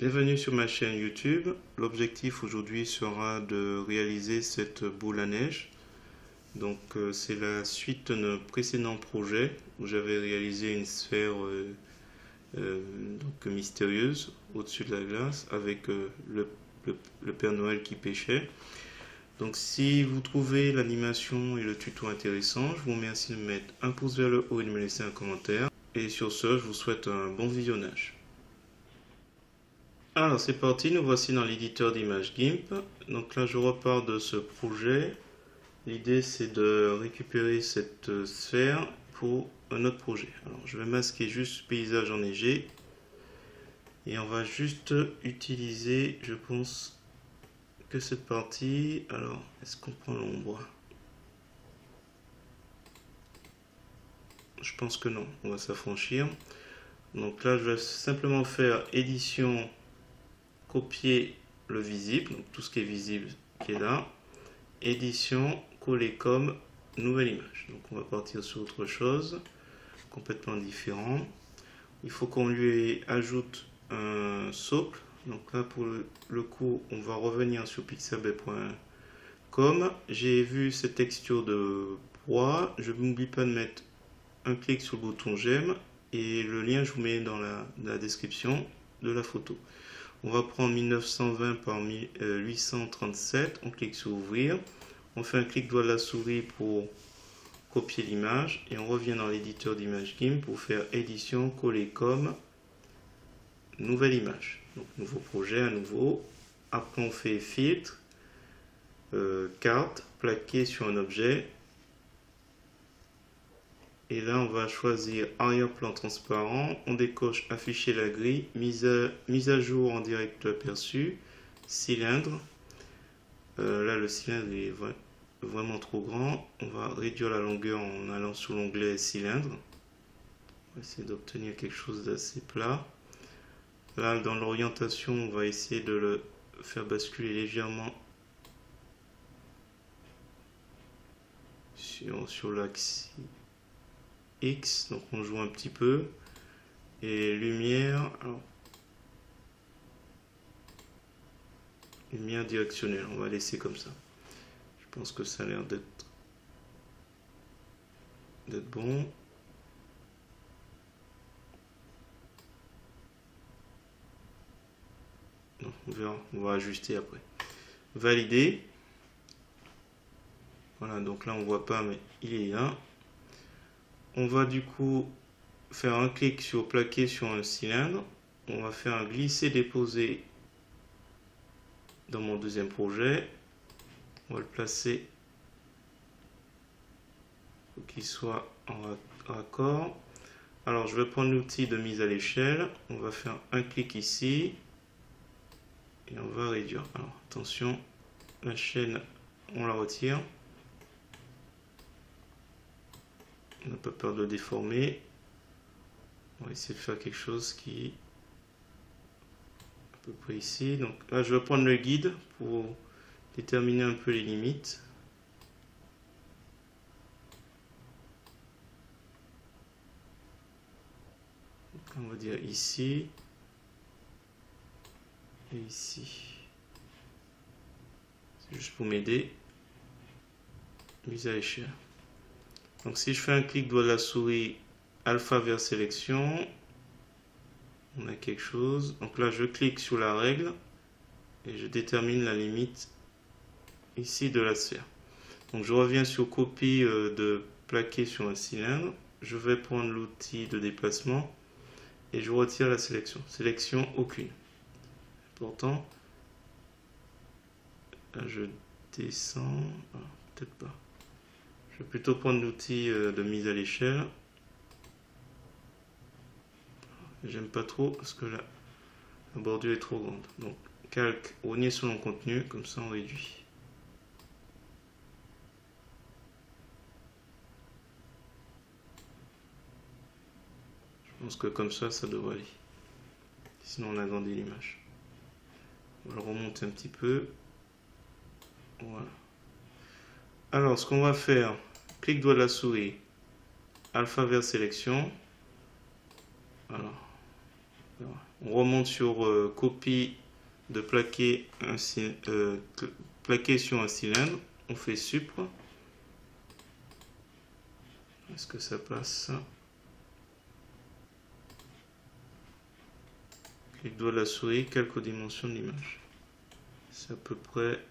Bienvenue sur ma chaîne YouTube. L'objectif aujourd'hui sera de réaliser cette boule à neige. Donc c'est la suite de notre précédent projet où j'avais réalisé une sphère mystérieuse au-dessus de la glace avec le Père Noël qui pêchait. Donc si vous trouvez l'animation et le tuto intéressant, je vous remercie de mettre un pouce vers le haut et de me laisser un commentaire. Et sur ce, je vous souhaite un bon visionnage. Alors c'est parti, nous voici dans l'éditeur d'images GIMP. Donc là je repars de ce projet. L'idée c'est de récupérer cette sphère pour un autre projet. Alors je vais masquer juste paysage enneigé. Et on va juste utiliser, je pense, que cette partie. Alors est-ce qu'on prend l'ombre? Je pense que non, on va s'affranchir. Donc là je vais simplement faire édition, copier le visible, donc tout ce qui est visible qui est là, édition, coller comme nouvelle image. Donc on va partir sur autre chose, complètement différent. Il faut qu'on lui ajoute un socle. Donc là pour le coup on va revenir sur pixabay.com. J'ai vu cette texture de bois, je n'oublie pas de mettre un clic sur le bouton j'aime et le lien je vous mets dans la description de la photo. On va prendre 1920 par 837, on clique sur ouvrir, on fait un clic droit de la souris pour copier l'image et on revient dans l'éditeur d'image GIMP pour faire édition, coller comme, nouvelle image. Donc nouveau projet à nouveau. Après on fait filtre, carte, plaquer sur un objet. Et là, on va choisir arrière-plan transparent. On décoche afficher la grille, mise à jour en direct aperçu, cylindre. Là, le cylindre est vraiment trop grand. On va réduire la longueur en allant sur l'onglet cylindre. On va essayer d'obtenir quelque chose d'assez plat. Là, dans l'orientation, on va essayer de le faire basculer légèrement sur l'axe X, donc on joue un petit peu. Et lumière, alors, lumière directionnelle, on va laisser comme ça. Je pense que ça a l'air d'être bon. Non, on verra, on va ajuster après. Valider. Voilà, donc là on voit pas, mais il est là. On va du coup faire un clic sur plaquer sur un cylindre. On va faire un glisser-déposer dans mon deuxième projet. On va le placer pour qu'il soit en raccord. Alors je vais prendre l'outil de mise à l'échelle. On va faire un clic ici. Et on va réduire. Alors attention, la chaîne, on la retire. On n'a pas peur de le déformer. On va essayer de faire quelque chose qui est à peu près ici. Donc là, je vais prendre le guide pour déterminer un peu les limites. Donc, on va dire ici et ici. C'est juste pour m'aider. Mise à l'échelle. Donc si je fais un clic droit de la souris, alpha vers sélection, on a quelque chose. Donc là je clique sur la règle et je détermine la limite ici de la sphère. Donc je reviens sur copie de plaquer sur un cylindre. Je vais prendre l'outil de déplacement et je retire la sélection. Sélection aucune. Pourtant, là je descends, peut-être pas. Je vais plutôt prendre l'outil de mise à l'échelle. J'aime pas trop parce que la bordure est trop grande. Donc calque, rogner sur mon contenu, comme ça on réduit. Je pense que comme ça devrait aller. Sinon on agrandit l'image. On va le remonter un petit peu. Voilà. Alors ce qu'on va faire, clic droit de la souris, alpha vers sélection. Alors, On remonte sur copie de plaquer, plaquer sur un cylindre. On fait supre. Est-ce que ça passe? Clic droit de la souris, calque aux dimensions de l'image. C'est à peu près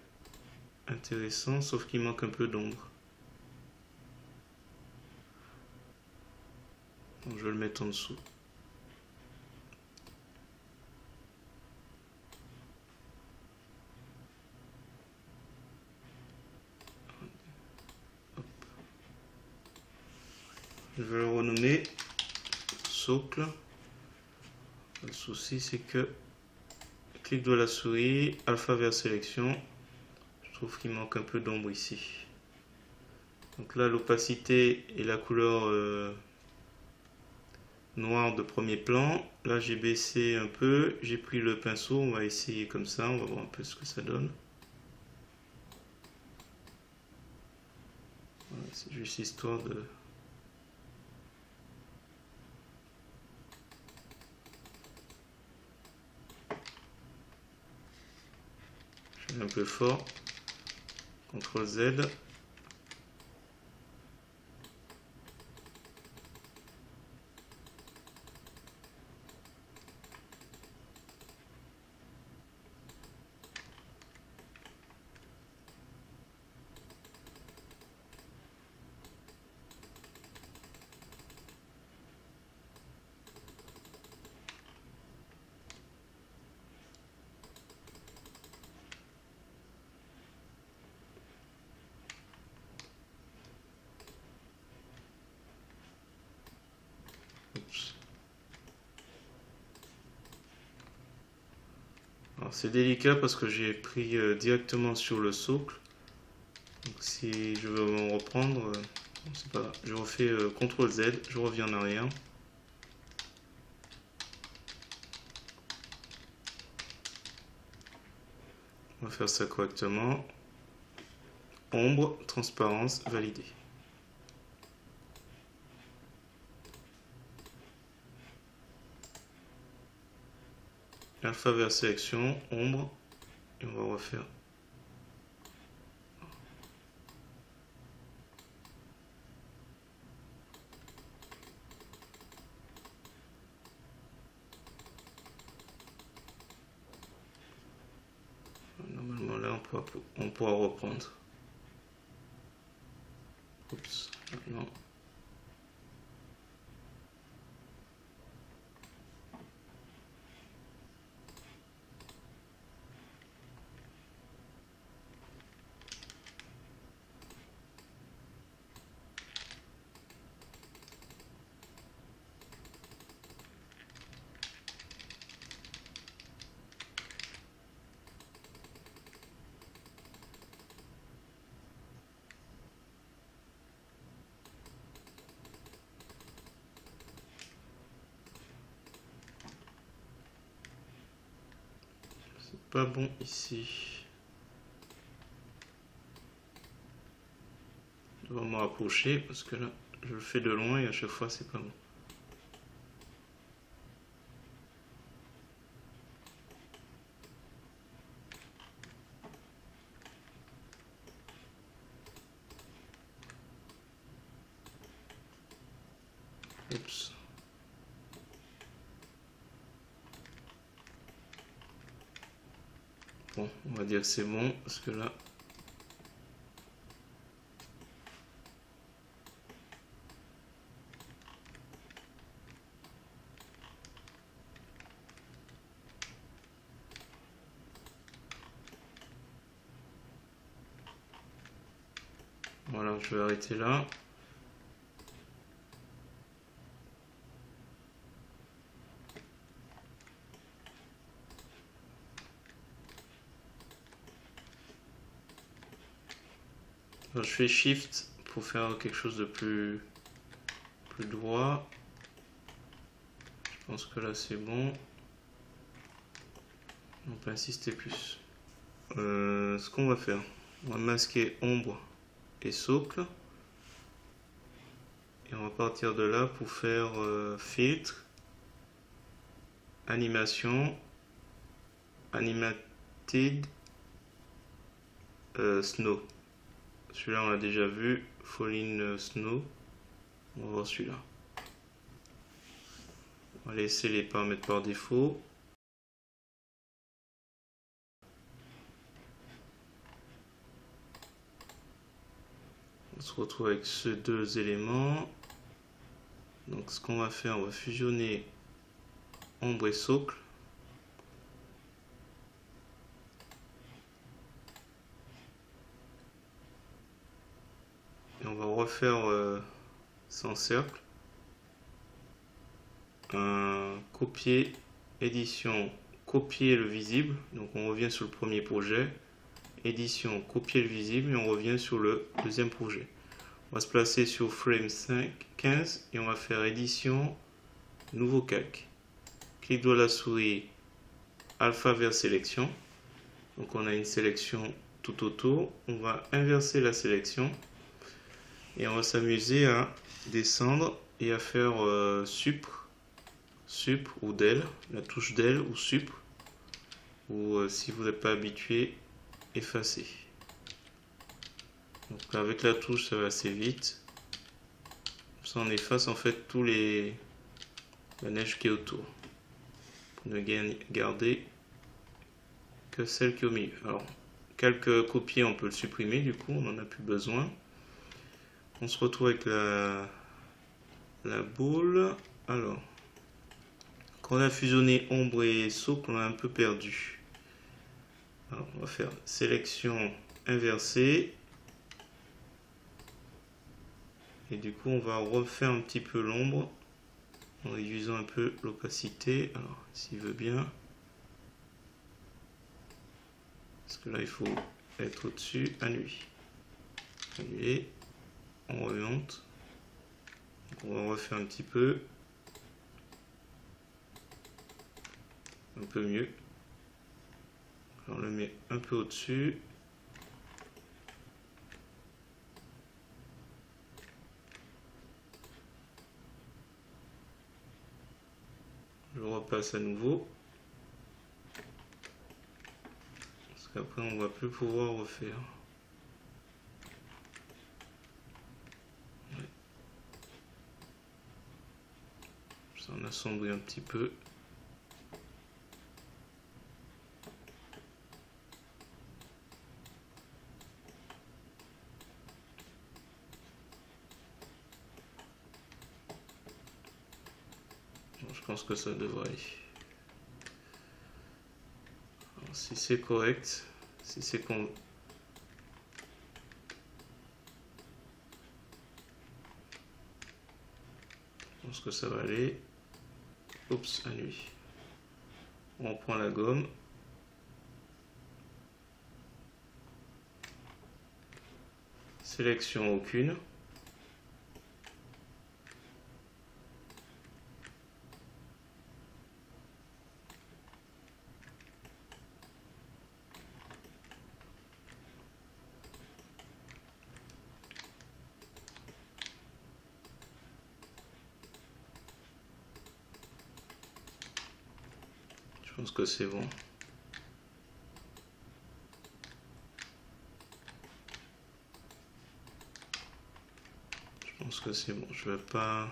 intéressant, sauf qu'il manque un peu d'ombre. Je vais le mettre en dessous. Hop. Je vais le renommer socle. Le souci, c'est que clic de la souris, alpha vers sélection. Je trouve qu'il manque un peu d'ombre ici. Donc là, l'opacité et la couleur noire de premier plan. Là, j'ai baissé un peu. J'ai pris le pinceau. On va essayer comme ça. On va voir un peu ce que ça donne. Voilà, c'est juste histoire de... Je vais un peu fort. CTRL Z. C'est délicat parce que j'ai pris directement sur le socle. Donc si je veux m'en reprendre, c'est pas grave. Je refais CTRL Z, je reviens en arrière. On va faire ça correctement. Ombre, transparence, valider. Alpha vers sélection, ombre, et on va refaire. Normalement là on pourra reprendre. Oups, non. Pas bon ici. Je dois me rapprocher parce que là je le fais de loin et à chaque fois c'est pas bon. Oups. Bon, on va dire que c'est bon parce que là voilà, je vais arrêter là. Alors, je fais Shift pour faire quelque chose de plus droit. Je pense que là c'est bon. On peut insister plus. Ce qu'on va faire, on va masquer ombre et socle. Et on va partir de là pour faire filtre, animation, animated snow. Celui-là on l'a déjà vu, falling snow. On va voir celui-là. On va laisser les paramètres par défaut. On se retrouve avec ces deux éléments. Donc ce qu'on va faire, on va fusionner ombre et socle. Et on va refaire sans cercle. Copier, édition, copier le visible. Donc on revient sur le premier projet. Édition, copier le visible et on revient sur le deuxième projet. On va se placer sur frame 15 et on va faire édition, nouveau calque. Clic droit de la souris, alpha vers sélection. Donc on a une sélection tout autour. On va inverser la sélection et on va s'amuser à descendre et à faire sup ou del, la touche del ou sup, ou si vous n'êtes pas habitué, effacer. Donc avec la touche ça va assez vite. Comme ça on efface en fait tous la neige qui est autour. Pour ne garder que celle qui est au milieu. Alors quelques copies on peut le supprimer, du coup on n'en a plus besoin. On se retrouve avec la boule. Alors quand on a fusionné ombre et socle, on a un peu perdu. Alors, on va faire sélection inversée. Et du coup, on va refaire un petit peu l'ombre en réduisant un peu l'opacité. Alors, s'il veut bien. Parce que là, il faut être au-dessus. Annuler. Annuler. On remonte. Donc, on va refaire un petit peu. Un peu mieux. Alors, on le met un peu au-dessus. Je repasse à nouveau. Parce qu'après on ne va plus pouvoir refaire. Ouais. Ça en assombrit un petit peu. Je pense que ça devrait aller. Alors, si c'est correct, si c'est con... Je pense que ça va aller. Oups, à nuit. On prend la gomme. Sélection aucune. Je pense que c'est bon. Je pense que c'est bon. Je vais pas...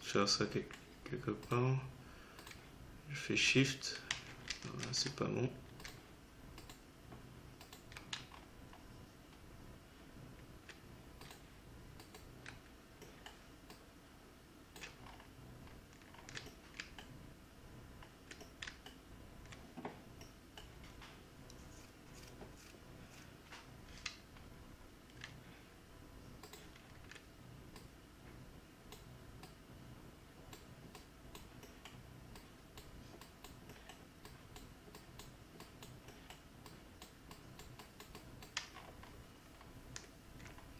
faire ça quelque part. Je fais shift. Voilà, c'est pas bon.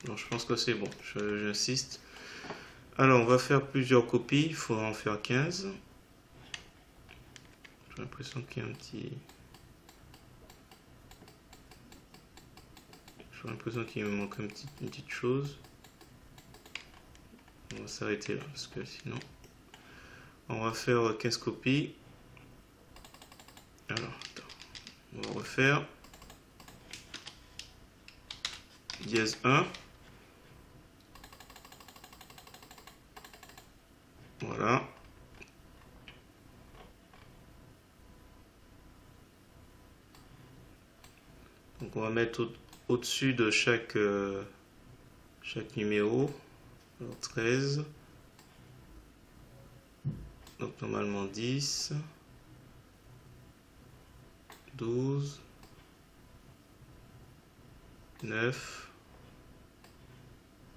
Non, je pense que c'est bon, j'insiste. Alors, on va faire plusieurs copies, il faut en faire 15. J'ai l'impression qu'il y a un petit... Je j'ai l'impression qu'il me manque une petite chose. On va s'arrêter là parce que sinon on va faire 15 copies. Alors attends, on va refaire dièse 1. Voilà. Donc on va mettre au-dessus de chaque numéro. Alors 13. Donc normalement 10. 12. 9.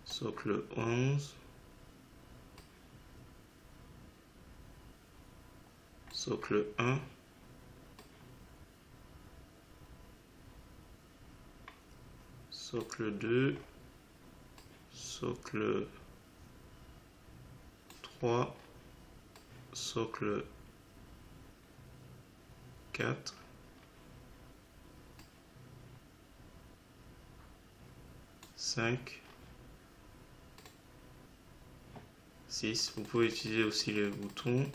Socle 11. Socle 1. Socle 2. Socle 3. Socle 4. 5. 6. Vous pouvez utiliser aussi les boutons.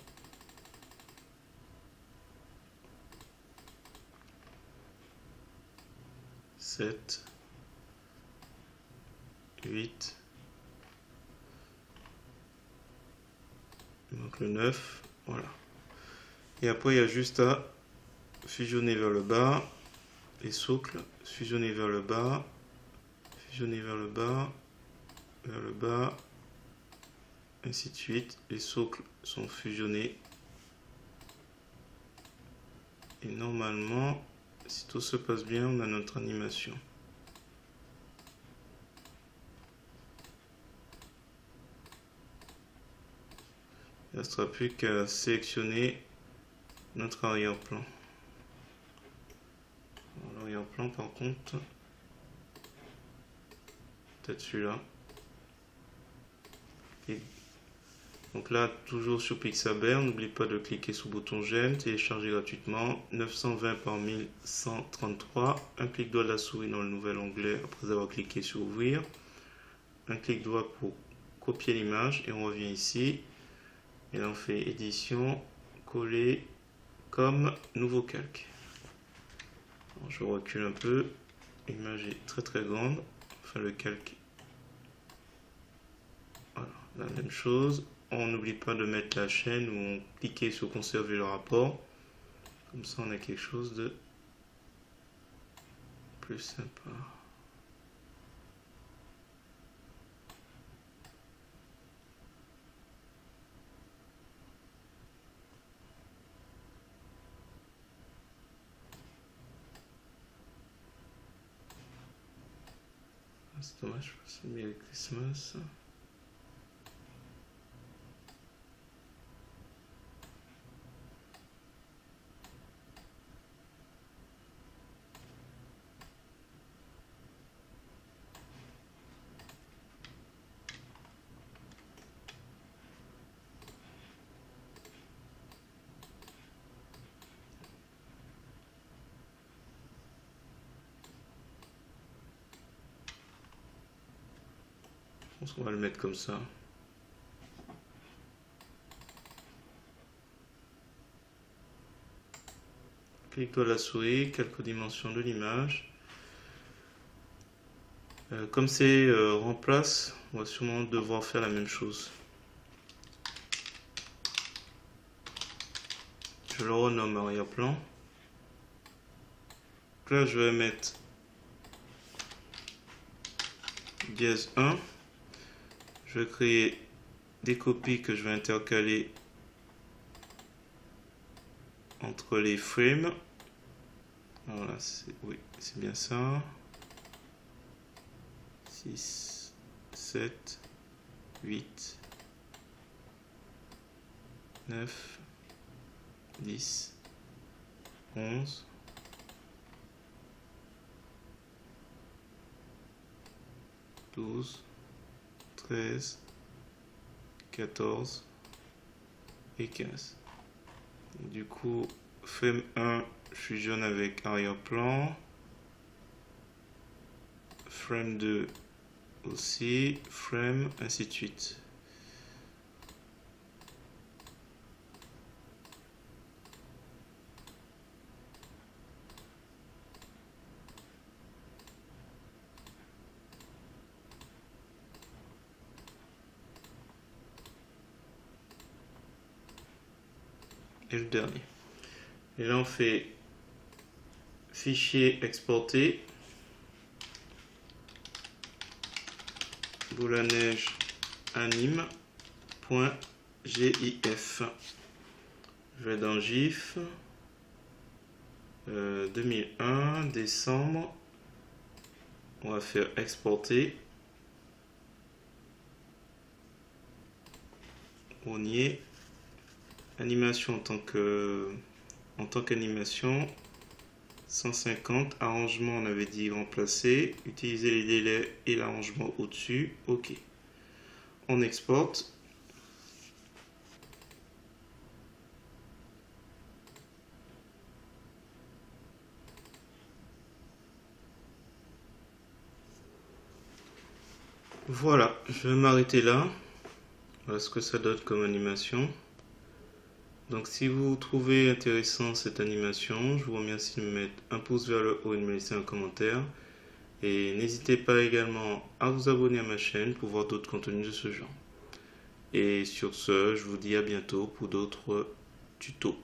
7. 8. Il manque le 9. Voilà. Et après, il y a juste à fusionner vers le bas. Les socles, fusionner vers le bas. Fusionner vers le bas. Vers le bas. Ainsi de suite. Les socles sont fusionnés. Et normalement, si tout se passe bien, on a notre animation. Il ne restera plus qu'à sélectionner notre arrière-plan. L'arrière-plan, par contre, peut-être celui-là. Donc là, toujours sur Pixabay, n'oublie pas de cliquer sur le bouton j'aime, télécharger gratuitement, 920 par 1133, un clic droit de la souris dans le nouvel onglet après avoir cliqué sur ouvrir, un clic droit pour copier l'image et on revient ici, et là on fait édition, coller, comme nouveau calque. Alors, je recule un peu, l'image est très grande, enfin le calque, voilà, la même chose. On n'oublie pas de mettre la chaîne où on cliquait sur conserver le rapport. Comme ça, on a quelque chose de plus sympa. C'est dommage, c'est Merry Christmas. Je pense qu'on va le mettre comme ça. Clique droit de la souris, quelques dimensions de l'image. Comme c'est remplace, on va sûrement devoir faire la même chose. Je le renomme arrière-plan. Là, je vais mettre dièse 1. Je vais créer des copies que je vais intercaler entre les frames. Voilà, oui, c'est bien ça. 6, 7, 8, 9, 10, 11, 12, 13, 14 et 15. Du coup, frame 1 fusionne avec arrière-plan. frame 2 aussi, frame, ainsi de suite. Et le dernier. Et là on fait fichier exporté, boule à neige anime.gif. Je vais dans GIF, 2001, décembre. On va faire exporter. On y est. Animation en tant qu'animation. 150. Arrangement, on avait dit remplacer. Utiliser les délais et l'arrangement au-dessus. OK. On exporte. Voilà, je vais m'arrêter là. Voilà ce que ça donne comme animation. Donc si vous trouvez intéressant cette animation, je vous remercie de me mettre un pouce vers le haut et de me laisser un commentaire. Et n'hésitez pas également à vous abonner à ma chaîne pour voir d'autres contenus de ce genre. Et sur ce, je vous dis à bientôt pour d'autres tutos.